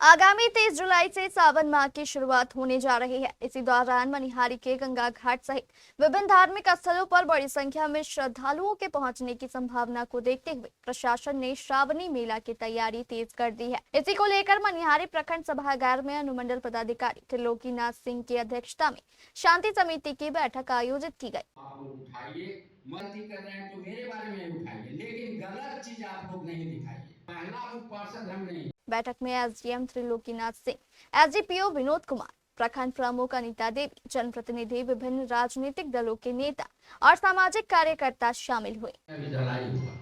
आगामी 23 जुलाई से सावन माह की शुरुआत होने जा रही है। इसी दौरान मनिहारी के गंगा घाट सहित विभिन्न धार्मिक स्थलों पर बड़ी संख्या में श्रद्धालुओं के पहुंचने की संभावना को देखते हुए प्रशासन ने श्रावणी मेला की तैयारी तेज कर दी है। इसी को लेकर मनिहारी प्रखंड सभागार में अनुमंडल पदाधिकारी त्रिलोकीनाथ सिंह की अध्यक्षता में शांति समिति की बैठक आयोजित की गई। गलती कर रहे हैं तो मेरे बारे में उठाइए, लेकिन गलत चीज आप लोग नहीं दिखाइए। पहला वो पार्षद हम नहीं। बैठक में एसडीएम त्रिलोकीनाथ सिंह, एसडीपीओ विनोद कुमार, प्रखंड प्रमुख अनीता देवी, जनप्रतिनिधि, विभिन्न राजनीतिक दलों के नेता और सामाजिक कार्यकर्ता शामिल हुए। ढलाई हुआ,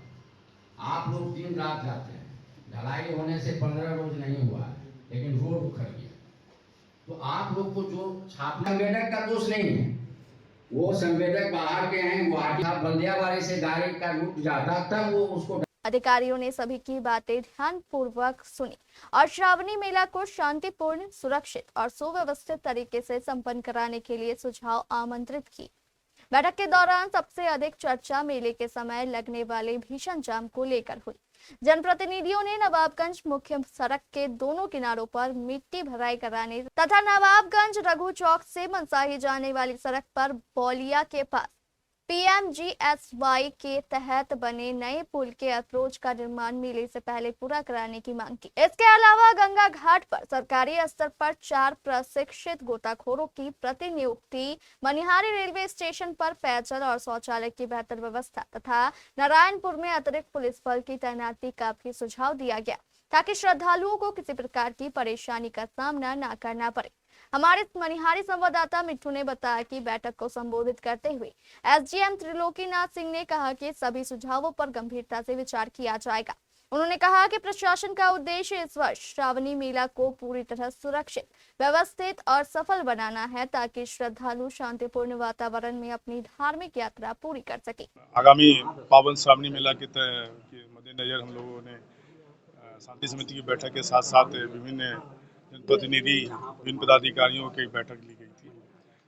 आप लोग दिन रात जाते हैं, ढलाई होने से 15 रोज नहीं हुआ, लेकिन रोड उखड़ गया। तो आप लोग को जो संवेदक का दोष नहीं है, वो संवेदक बाहर के हैं, गुवाहाटी बल्दियाबाड़ी से गाड़ी का रूट जाता तब वो उसको। अधिकारियों ने सभी की बातें ध्यानपूर्वक सुनी और श्रावणी मेला को शांतिपूर्ण, सुरक्षित और सुव्यवस्थित तरीके से संपन्न कराने के लिए सुझाव आमंत्रित किए। बैठक के दौरान सबसे अधिक चर्चा मेले के समय लगने वाले भीषण जाम को लेकर हुई। जनप्रतिनिधियों ने नवाबगंज मुख्य सड़क के दोनों किनारों पर मिट्टी भराई कराने तथा नवाबगंज रघु चौक से मनसाही जाने वाली सड़क पर बौलिया के पास पीएमजीएसवाई के तहत बने नए पुल के अप्रोच का निर्माण मेले से पहले पूरा कराने की मांग की। इसके अलावा गंगा घाट पर सरकारी स्तर पर 4 प्रशिक्षित गोताखोरों की प्रतिनियुक्ति, मनिहारी रेलवे स्टेशन पर पेयजल और शौचालय की बेहतर व्यवस्था तथा नारायणपुर में अतिरिक्त पुलिस बल की तैनाती का भी सुझाव दिया गया, ताकि श्रद्धालुओं को किसी प्रकार की परेशानी का सामना न करना पड़े। हमारे मनिहारी संवाददाता मिट्टू ने बताया कि बैठक को संबोधित करते हुए एसडीएम त्रिलोकीनाथ सिंह ने कहा कि सभी सुझावों पर गंभीरता से विचार किया जाएगा। उन्होंने कहा कि प्रशासन का उद्देश्य इस वर्ष श्रावणी मेला को पूरी तरह सुरक्षित, व्यवस्थित और सफल बनाना है, ताकि श्रद्धालु शांतिपूर्ण वातावरण में अपनी धार्मिक यात्रा पूरी कर सके। आगामी पावन श्रावणी मेला के मद्देनजर हम लोगों ने शांति समिति की बैठक के साथ साथ विभिन्न जनप्रतिनिधि, विभिन्न पदाधिकारियों की बैठक ली गई थी।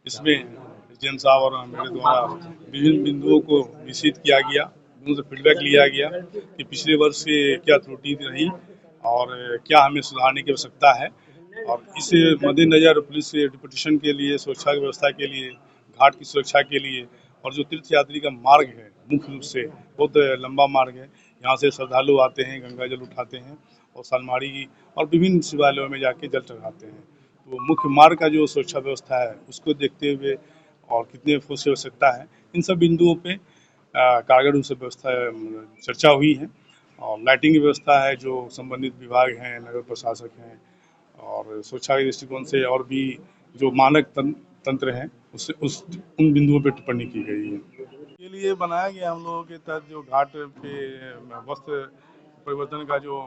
इसमें एसडीएम साहब और मेरे द्वारा विभिन्न बिंदुओं को निश्चित किया गया, उनसे फीडबैक लिया गया कि पिछले वर्ष से क्या त्रुटि रही और क्या हमें सुधारने की आवश्यकता है। और इस मद्देनजर पुलिस के डिप्यूटेशन के लिए, सुरक्षा व्यवस्था के लिए, घाट की सुरक्षा के लिए और जो तीर्थ यात्री का मार्ग है मुख्य रूप से बहुत लंबा मार्ग है, यहाँ से श्रद्धालु आते हैं, गंगा जल उठाते हैं और सालमाड़ी और विभिन्न शिवालयों में जाके जल चढ़ाते हैं। तो मुख्य मार्ग का जो सुरक्षा व्यवस्था है उसको देखते हुए और कितने फोर्स की आवश्यकता है, इन सब बिंदुओं पे कारगर रूप से व्यवस्था चर्चा हुई है। और लाइटिंग की व्यवस्था है, जो संबंधित विभाग हैं, नगर प्रशासक हैं और सुरक्षा के दृष्टिकोण से और भी जो मानक तंत्र हैं उससे उन बिंदुओं पर टिप्पणी की गई है। के लिए बनाया गया हम लोगों के तहत जो घाट पे वस्त्र परिवर्तन का जो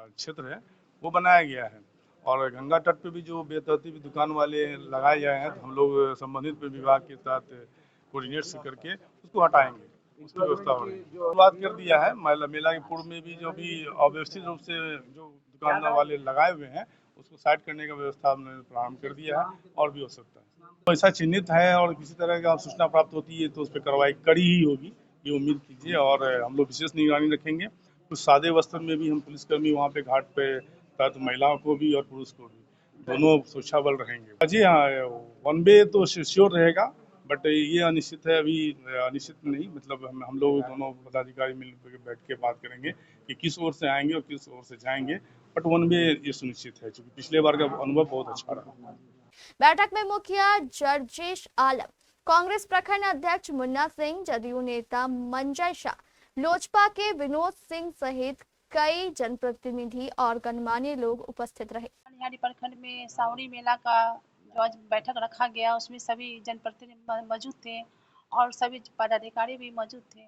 क्षेत्र है वो बनाया गया है और गंगा तट पे भी जो बेतरतीब दुकान वाले लगाए गए हैं, तो हम लोग संबंधित विभाग के साथ कोऑर्डिनेट से करके उसको हटाएंगे, उसकी व्यवस्था हो रही है। शुरुआत कर दिया है। मेला के पूर्व में भी जो भी अव्यवस्थित रूप से जो दुकान वाले लगाए हुए हैं उसको साइड करने का व्यवस्था हमने प्रारंभ कर दिया है और भी हो सकता है। तो ऐसा चिन्हित है और किसी तरह का सूचना प्राप्त होती है तो उस पर कार्रवाई कड़ी ही होगी, ये उम्मीद कीजिए। और हम लोग विशेष निगरानी रखेंगे। कुछ सादे वस्त्र में भी हम पुलिसकर्मी वहाँ पे घाट पे तहत महिलाओं को भी और पुरुष को भी दोनों सुरक्षा बल रहेंगे। जी हाँ, वन वे तो श्योर रहेगा, बट ये अनिश्चित है, अभी अनिश्चित नहीं, मतलब हम लोग दोनों पदाधिकारी मिल बैठ के बात करेंगे कि किस ओर से आएंगे और किस ओर से जाएंगे, बट वन वे ये सुनिश्चित है, क्योंकि पिछले बार का अनुभव बहुत अच्छा रहा। बैठक में मुखिया जर्जेश आलम, कांग्रेस प्रखंड अध्यक्ष मुन्ना सिंह, जदयू नेता मंजय शाह, लोजपा के विनोद सिंह सहित कई जनप्रतिनिधि और गणमान्य लोग उपस्थित रहे। मनिहारी प्रखंड में श्रावणी मेला का जो आज बैठक रखा गया उसमें सभी जनप्रतिनिधि मौजूद थे और सभी पदाधिकारी भी मौजूद थे।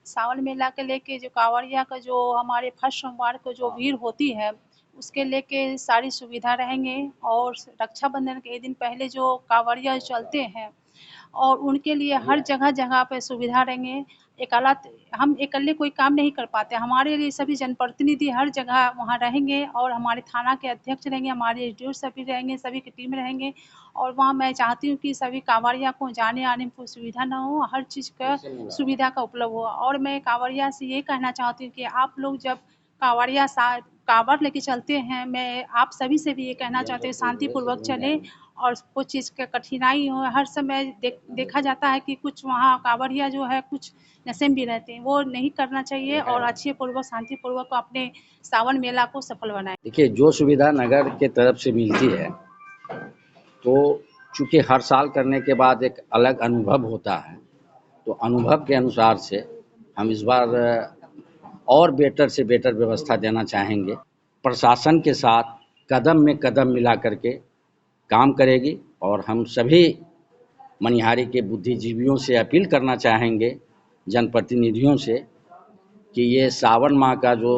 सावन मेला के लेके जो कांवड़िया का जो हमारे फर्स्ट सोमवार को जो भीड़ होती है उसके लेके सारी सुविधा रहेंगे और रक्षाबंधन के एक दिन पहले जो कांवड़िया चलते हैं और उनके लिए हर जगह जगह पे सुविधा रहेंगे। हम अकेले कोई काम नहीं कर पाते, हमारे लिए सभी जनप्रतिनिधि हर जगह वहाँ रहेंगे और हमारे थाना के अध्यक्ष रहेंगे, हमारे एसडीओ सभी रहेंगे, सभी की टीम रहेंगे। और वहाँ मैं चाहती हूँ कि सभी कांवड़िया को जाने आने में कोई सुविधा ना हो, हर चीज़ का सुविधा का उपलब्ध हो। और मैं कांवड़िया से ये कहना चाहती हूँ कि आप लोग जब कांवड़िया कांवड़ लेके चलते हैं, मैं आप सभी से भी ये कहना चाहती हूँ शांतिपूर्वक चलें और कुछ चीज़ का कठिनाई हो हर समय देखा जाता है कि कुछ वहाँ कांवड़िया जो है कुछ नशे में भी रहते हैं, वो नहीं करना चाहिए और अच्छे पूर्वक शांतिपूर्वक अपने सावन मेला को सफल बनाएं। देखिए, जो सुविधा नगर के तरफ से मिलती है तो चूँकि हर साल करने के बाद एक अलग अनुभव होता है, तो अनुभव के अनुसार से हम इस बार और बेटर से बेटर व्यवस्था देना चाहेंगे। प्रशासन के साथ कदम में कदम मिला करके काम करेगी और हम सभी मनिहारी के बुद्धिजीवियों से अपील करना चाहेंगे, जनप्रतिनिधियों से, कि ये सावन माह का जो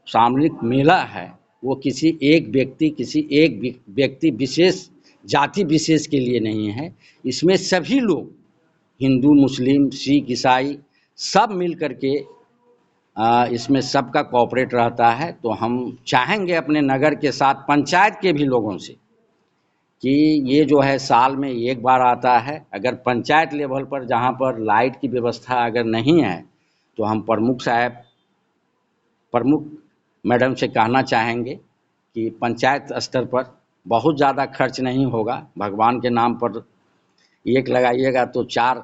सामूहिक मेला है वो किसी एक व्यक्ति विशेष, जाति विशेष के लिए नहीं है। इसमें सभी लोग, हिंदू, मुस्लिम, सिख, ईसाई, सब मिल कर के इसमें सबका कोऑपरेट रहता है। तो हम चाहेंगे अपने नगर के साथ पंचायत के भी लोगों से कि ये जो है साल में एक बार आता है, अगर पंचायत लेवल पर जहाँ पर लाइट की व्यवस्था अगर नहीं है तो हम प्रमुख मैडम से कहना चाहेंगे कि पंचायत स्तर पर बहुत ज़्यादा खर्च नहीं होगा, भगवान के नाम पर एक लगाइएगा तो 4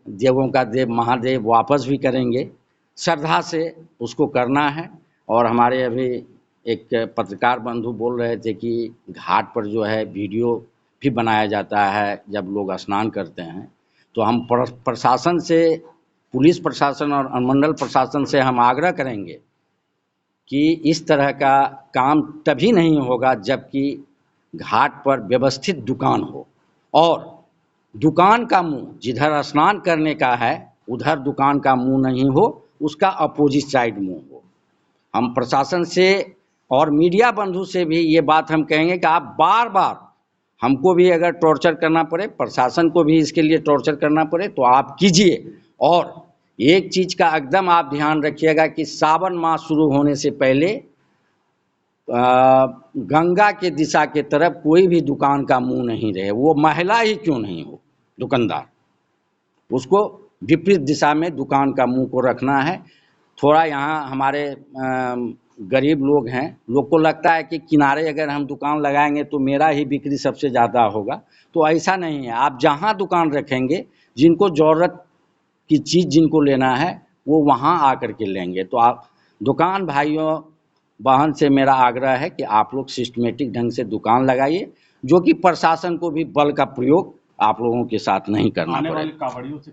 देवों का देव महादेव वापस भी करेंगे। श्रद्धा से उसको करना है। और हमारे अभी एक पत्रकार बंधु बोल रहे थे कि घाट पर जो है वीडियो भी बनाया जाता है जब लोग स्नान करते हैं, तो हम प्रशासन से, पुलिस प्रशासन और अनुमंडल प्रशासन से हम आग्रह करेंगे कि इस तरह का काम तभी नहीं होगा जबकि घाट पर व्यवस्थित दुकान हो और दुकान का मुंह जिधर स्नान करने का है उधर दुकान का मुंह नहीं हो, उसका अपोजिट साइड मुंह हो। हम प्रशासन से और मीडिया बंधु से भी ये बात हम कहेंगे कि आप बार बार हमको भी अगर टॉर्चर करना पड़े, प्रशासन को भी इसके लिए टॉर्चर करना पड़े तो आप कीजिए। और एक चीज़ का एकदम आप ध्यान रखिएगा कि सावन माह शुरू होने से पहले गंगा के दिशा के तरफ कोई भी दुकान का मुंह नहीं रहे, वो महिला ही क्यों नहीं हो दुकानदार, उसको विपरीत दिशा में दुकान का मुंह को रखना है। थोड़ा यहाँ हमारे गरीब लोग हैं, लोग को लगता है कि किनारे अगर हम दुकान लगाएंगे तो मेरा ही बिक्री सबसे ज़्यादा होगा, तो ऐसा नहीं है। आप जहाँ दुकान रखेंगे, जिनको ज़रूरत की चीज़ जिनको लेना है वो वहाँ आकर के लेंगे। तो आप दुकान भाइयों बहन से मेरा आग्रह है कि आप लोग सिस्टमेटिक ढंग से दुकान लगाइए, जो कि प्रशासन को भी बल का प्रयोग आप लोगों के साथ नहीं करना आने वाले पड़ेगा। कांवड़ियों से